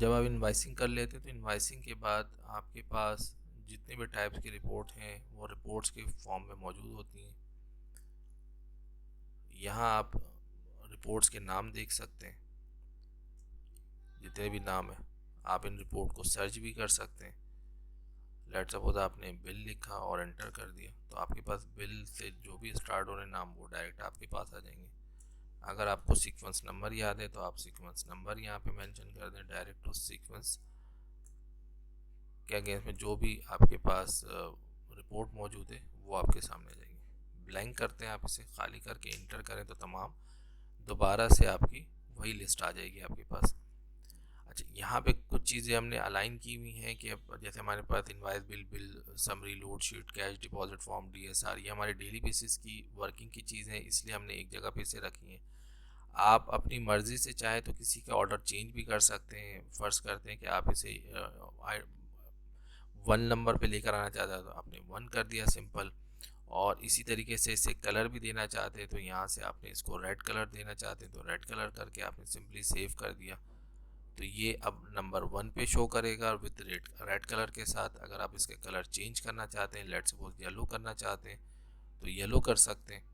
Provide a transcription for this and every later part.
जब आप इनवाइसिंग कर लेते हैं तो इनवाइसिंग के बाद आपके पास जितने भी टाइप्स की रिपोर्ट हैं वो रिपोर्ट्स के फॉर्म में मौजूद होती हैं। यहाँ आप रिपोर्ट्स के नाम देख सकते हैं, जितने भी नाम हैं आप इन रिपोर्ट को सर्च भी कर सकते हैं। लेट सपोज आपने बिल लिखा और एंटर कर दिया तो आपके पास बिल से जो भी स्टार्ट हो रहे नाम वो डायरेक्ट आपके पास आ जाएंगे। अगर आपको सीक्वेंस नंबर याद है तो आप सीक्वेंस नंबर यहाँ पे मेंशन कर दें, डायरेक्ट उस सीक्वेंस के अगेंस्ट में जो भी आपके पास रिपोर्ट मौजूद है वो आपके सामने आ जाएगी। ब्लैंक करते हैं आप इसे, खाली करके इंटर करें तो तमाम दोबारा से आपकी वही लिस्ट आ जाएगी आपके पास। अच्छा, यहाँ पे कुछ चीज़ें हमने अलाइन की हुई हैं कि अब जैसे हमारे पास invoice bill, bill summary, load sheet, cash deposit form, DSR, ये हमारे डेली बेसिस की वर्किंग की चीज़ें हैं, इसलिए हमने एक जगह पे इसे रखी हैं। आप अपनी मर्ज़ी से चाहे तो किसी का ऑर्डर चेंज भी कर सकते हैं। फ़र्ज़ करते हैं कि आप इसे 1 नंबर पे लेकर आना चाहते हैं तो आपने 1 कर दिया सिंपल, और इसी तरीके से इसे कलर भी देना चाहते हैं तो यहाँ से आपने इसको रेड कलर देना चाहते हैं तो रेड कलर करके आपने सिंपली सेव कर दिया। तो ये अब नंबर 1 पे शो करेगा विद रेड कलर के साथ। अगर आप इसके कलर चेंज करना चाहते हैं, लेट्स सपोज येलो करना चाहते हैं तो येलो कर सकते हैं,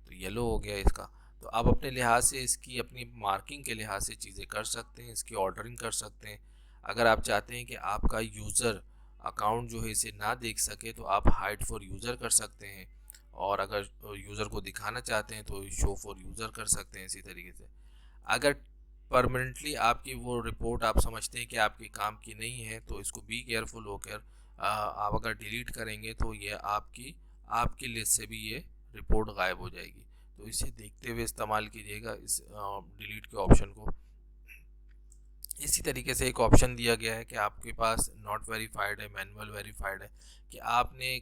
तो येलो हो गया इसका। तो आप अपने लिहाज से इसकी अपनी मार्किंग के लिहाज से चीज़ें कर सकते हैं, इसकी ऑर्डरिंग कर सकते हैं। अगर आप चाहते हैं कि आपका यूज़र अकाउंट जो है इसे ना देख सके तो आप हाइड फॉर यूज़र कर सकते हैं, और अगर यूज़र को दिखाना चाहते हैं तो शो फॉर यूज़र कर सकते हैं इसी तरीके से। अगर परमानेंटली आपकी वो रिपोर्ट आप समझते हैं कि आपके काम की नहीं है तो इसको बी केयरफुल होकर आप अगर डिलीट करेंगे तो ये आपकी लिस्ट से भी ये रिपोर्ट गायब हो जाएगी। तो इसे देखते हुए इस्तेमाल कीजिएगा इस डिलीट के ऑप्शन को। इसी तरीके से एक ऑप्शन दिया गया है कि आपके पास नॉट वेरीफाइड है, मैनुअल वेरीफाइड है, कि आपने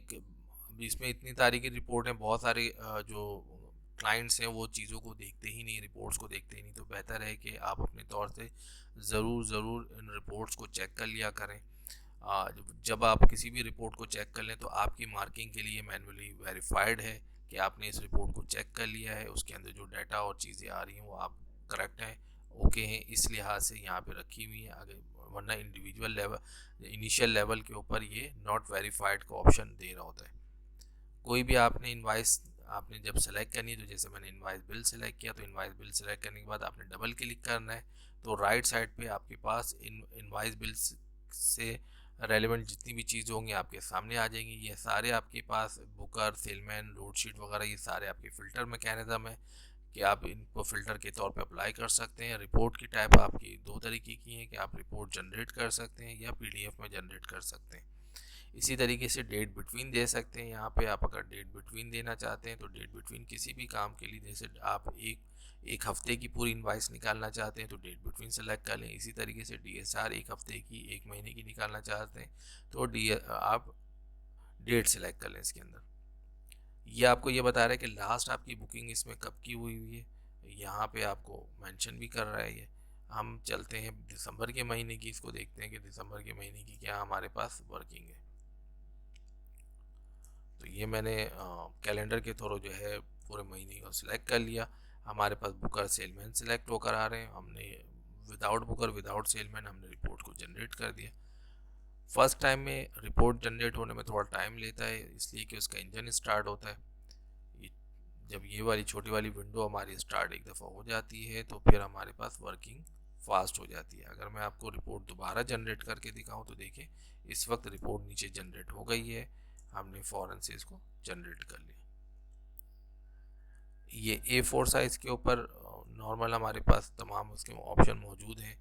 इसमें इतनी तारीख की रिपोर्ट है, बहुत सारे जो क्लाइंट्स हैं वो चीज़ों को देखते ही नहीं, रिपोर्ट्स को देखते ही नहीं। तो बेहतर है कि आप अपने तौर से ज़रूर इन रिपोर्ट्स को चेक कर लिया करें। जब आप किसी भी रिपोर्ट को चेक कर लें तो आपकी मार्किंग के लिए मैनुअली वेरीफाइड है कि आपने इस रिपोर्ट को चेक कर लिया है, उसके अंदर जो डाटा और चीज़ें आ रही हैं वो आप करेक्ट हैं, ओके हैं, इस लिहाज से यहाँ पे रखी हुई है आगे। वरना इंडिविजुअल लेवल, इनिशियल लेवल के ऊपर ये नॉट वेरीफाइड का ऑप्शन दे रहा होता है। कोई भी आपने इनवाइस आपने जब सेलेक्ट करनी है, तो जैसे मैंने इनवाइस बिल सेलेक्ट किया तो इनवाइस बिल सेलेक्ट करने के बाद आपने डबल क्लिक करना है तो राइट साइड पे आपके पास इनवाइस बिल से रेलेवेंट जितनी भी चीज़ होंगी आपके सामने आ जाएंगी। ये सारे आपके पास बुकर, सेलमैन, लोड शीट वगैरह, ये सारे आपके फ़िल्टर मैकेनिज़्म है कि आप इनको फ़िल्टर के तौर पे अप्लाई कर सकते हैं। रिपोर्ट की टाइप आपकी दो तरीके की है कि आप रिपोर्ट जनरेट कर सकते हैं या पीडीएफ में जनरेट कर सकते हैं। इसी तरीके से डेट बिटवीन दे सकते हैं। यहाँ पे आप अगर डेट बिटवीन देना चाहते हैं तो डेट बिटवीन किसी भी काम के लिए, जैसे आप एक हफ्ते की पूरी इनवाइस निकालना चाहते हैं तो डेट बिटवीन सेलेक्ट कर लें। इसी तरीके से डीएसआर एक हफ्ते की, एक महीने की निकालना चाहते हैं तो आप डेट सेलेक्ट कर लें इसके अंदर। ये आपको ये बता रहा है कि लास्ट आपकी बुकिंग इसमें कब की हुई हुई है, यहाँ पे आपको मेंशन भी कर रहा है ये। हम चलते हैं दिसंबर के महीने की, इसको देखते हैं कि दिसंबर के महीने की क्या हमारे पास वर्किंग है। तो ये मैंने कैलेंडर के थ्रू जो है पूरे महीने को सिलेक्ट कर लिया। हमारे पास बुकर, सेलमैन सिलेक्ट होकर आ रहे हैं। हमने विदाउट बुकर, विदाउट सेलमैन हमने रिपोर्ट को जनरेट कर दिया। फर्स्ट टाइम में रिपोर्ट जनरेट होने में थोड़ा टाइम लेता है, इसलिए कि उसका इंजन स्टार्ट होता है। ये जब ये वाली छोटी वाली विंडो हमारी स्टार्ट एक दफ़ा हो जाती है तो फिर हमारे पास वर्किंग फास्ट हो जाती है। अगर मैं आपको रिपोर्ट दोबारा जनरेट करके दिखाऊं तो देखें इस वक्त रिपोर्ट नीचे जनरेट हो गई है, हमने फ़ौरन से इसको जनरेट कर लिया। ये A4 साइज़ के ऊपर नॉर्मल हमारे पास तमाम उसके ऑप्शन मौजूद हैं।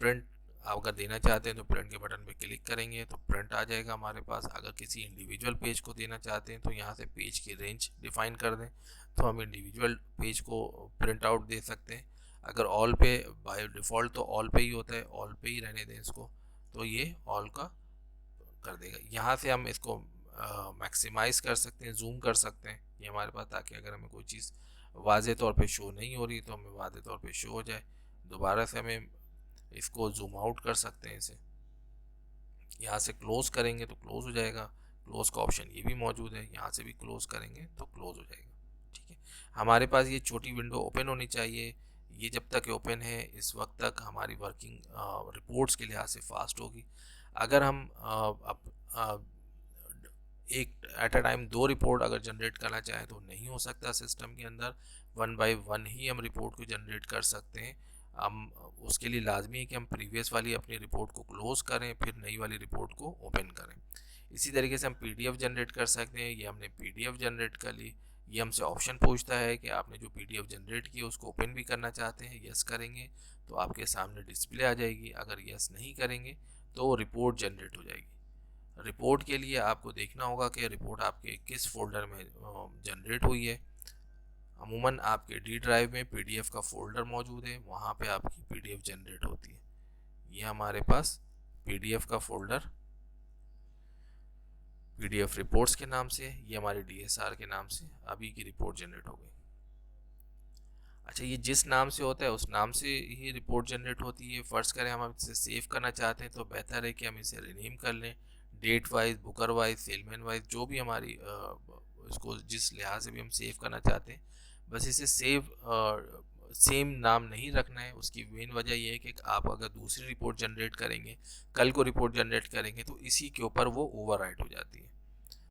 प्रिंट आप अगर देना चाहते हैं तो प्रिंट के बटन पे क्लिक करेंगे तो प्रिंट आ जाएगा हमारे पास। अगर किसी इंडिविजुअल पेज को देना चाहते हैं तो यहाँ से पेज की रेंज डिफ़ाइन कर दें तो हम इंडिविजुअल पेज को प्रिंट आउट दे सकते हैं। अगर ऑल पे बाय डिफ़ॉल्ट तो ऑल पे ही होता है, ऑल पे ही रहने दें इसको, तो ये ऑल का कर देगा। यहाँ से हम इसको मैक्सिमाइज़ कर सकते हैं, जूम कर सकते हैं ये हमारे पास, ताकि अगर हमें कोई चीज़ वाज़े तौर पे शो नहीं हो रही तो हमें वाज़े तौर पे शो हो जाए। दोबारा से हमें इसको जूम आउट कर सकते हैं। इसे यहाँ से क्लोज़ करेंगे तो क्लोज़ हो जाएगा। क्लोज़ का ऑप्शन ये भी मौजूद है, यहाँ से भी क्लोज़ करेंगे तो क्लोज़ हो जाएगा। ठीक है, हमारे पास ये छोटी विंडो ओपन होनी चाहिए। ये जब तक ओपन है इस वक्त तक हमारी वर्किंग रिपोर्ट्स के लिहाज से फास्ट होगी। अगर हम एक एट अ टाइम 2 रिपोर्ट अगर जनरेट करना चाहें तो नहीं हो सकता सिस्टम के अंदर, 1 बाय 1 ही हम रिपोर्ट को जनरेट कर सकते हैं। हम उसके लिए लाजमी है कि हम प्रीवियस वाली अपनी रिपोर्ट को क्लोज़ करें, फिर नई वाली रिपोर्ट को ओपन करें। इसी तरीके से हम पीडीएफ जनरेट कर सकते हैं। ये हमने पीडीएफ जनरेट कर ली। ये हमसे ऑप्शन पूछता है कि आपने जो पीडीएफ जनरेट की उसको ओपन भी करना चाहते हैं। यस करेंगे तो आपके सामने डिस्प्ले आ जाएगी, अगर यस नहीं करेंगे तो रिपोर्ट जनरेट हो जाएगी। रिपोर्ट के लिए आपको देखना होगा कि रिपोर्ट आपके किस फोल्डर में जनरेट हुई है। अमूमन आपके डी ड्राइव में पीडीएफ का फोल्डर मौजूद है, वहाँ पे आपकी पीडीएफ जनरेट होती है। ये हमारे पास पीडीएफ का फोल्डर पीडीएफ रिपोर्ट्स के नाम से, ये हमारे डीएसआर के नाम से अभी की रिपोर्ट जनरेट हो गई। अच्छा, ये जिस नाम से होता है उस नाम से ही रिपोर्ट जनरेट होती है। फ़र्ज़ करें हम इसे सेव करना चाहते हैं तो बेहतर है कि हम इसे रीनेम कर लें, date wise, booker wise, salesman wise, जो भी हमारी इसको जिस लिहाज से भी हम सेव करना चाहते हैं, बस इसे सेम नाम नहीं रखना है। उसकी मेन वजह यह है कि आप अगर दूसरी रिपोर्ट जनरेट करेंगे, कल को रिपोर्ट जनरेट करेंगे तो इसी के ऊपर वो ओवरराइट हो जाती है।